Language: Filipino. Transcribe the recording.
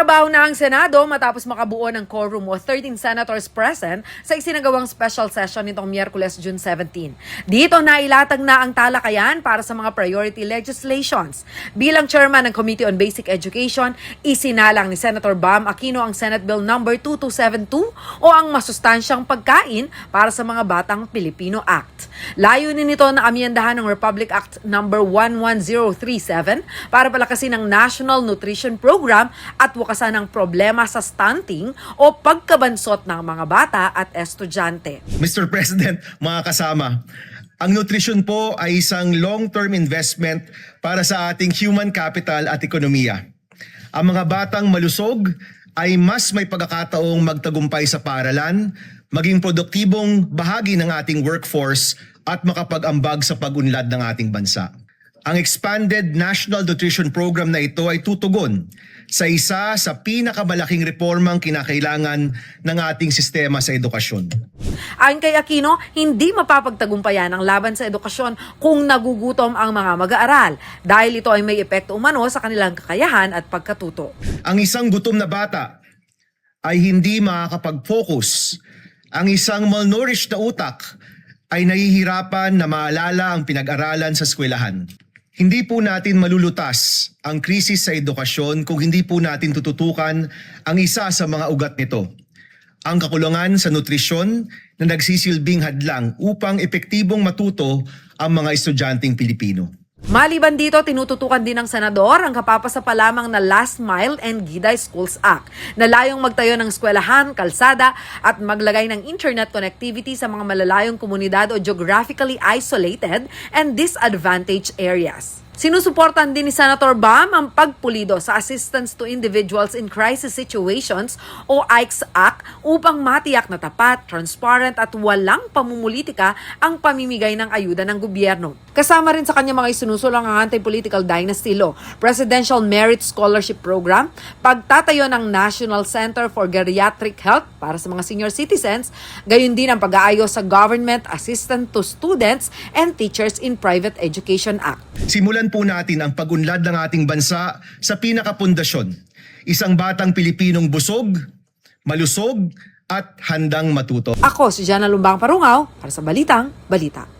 Trabaho na ang Senado matapos makabuo ng quorum o 13 senators present sa isinagawang special session nitong Miyerkules, June 17. Dito nailatag na ang talakayan para sa mga priority legislations. Bilang chairman ng Committee on Basic Education, isinalang ni Senator Bam Aquino ang Senate Bill No. 2272 o ang masustansyang pagkain para sa mga batang Pilipino Act. Layunin nito na amyendahan ng Republic Act No. 11037 para palakasin ang National Nutrition Program at wakasan ang problema sa stunting o pagkabansot ng mga bata at estudyante. Mr. President, mga kasama, ang nutrisyon po ay isang long-term investment para sa ating human capital at ekonomiya. Ang mga batang malusog ay mas may pagkakataong magtagumpay sa paaralan, maging produktibong bahagi ng ating workforce at makapag-ambag sa pag-unlad ng ating bansa. Ang expanded National Nutrition Program na ito ay tutugon sa isa sa pinakamalaking reformang kinakailangan ng ating sistema sa edukasyon. Ayon kay Aquino, hindi mapapagtagumpayan ang laban sa edukasyon kung nagugutom ang mga mag-aaral dahil ito ay may epekto umano sa kanilang kakayahan at pagkatuto. Ang isang gutom na bata ay hindi makakapag-focus. Ang isang malnourished na utak ay nahihirapan na maalala ang pinag-aralan sa eskwelahan. Hindi po natin malulutas ang krisis sa edukasyon kung hindi po natin tututukan ang isa sa mga ugat nito. Ang kakulangan sa nutrisyon na nagsisilbing hadlang upang epektibong matuto ang mga estudyanteng Pilipino. Maliban dito, tinututukan din ng senador ang kapapasa pa lamang na Last Mile and Giday Schools Act na layong magtayo ng eskwelahan, kalsada at maglagay ng internet connectivity sa mga malalayong komunidad o geographically isolated and disadvantaged areas. Sinusuportan din ni Senator Bam ang pagpulido sa Assistance to Individuals in Crisis Situations o AICS Act upang matiyak na tapat, transparent at walang pamumulitika ang pamimigay ng ayuda ng gobyerno. Kasama rin sa kanya mga isinusulong ang Anti-Political Dynasty Law, Presidential Merit Scholarship Program, pagtatayo ng National Center for Geriatric Health para sa mga senior citizens, gayon din ang pag-aayos sa Government Assistance to Students and Teachers in Private Education Act. Simulan po natin ang pag-unlad ng ating bansa sa pinakapundasyon. Isang batang Pilipinong busog, malusog at handang matuto. Ako si Jana Lumbang Parungaw para sa Balitang Balita.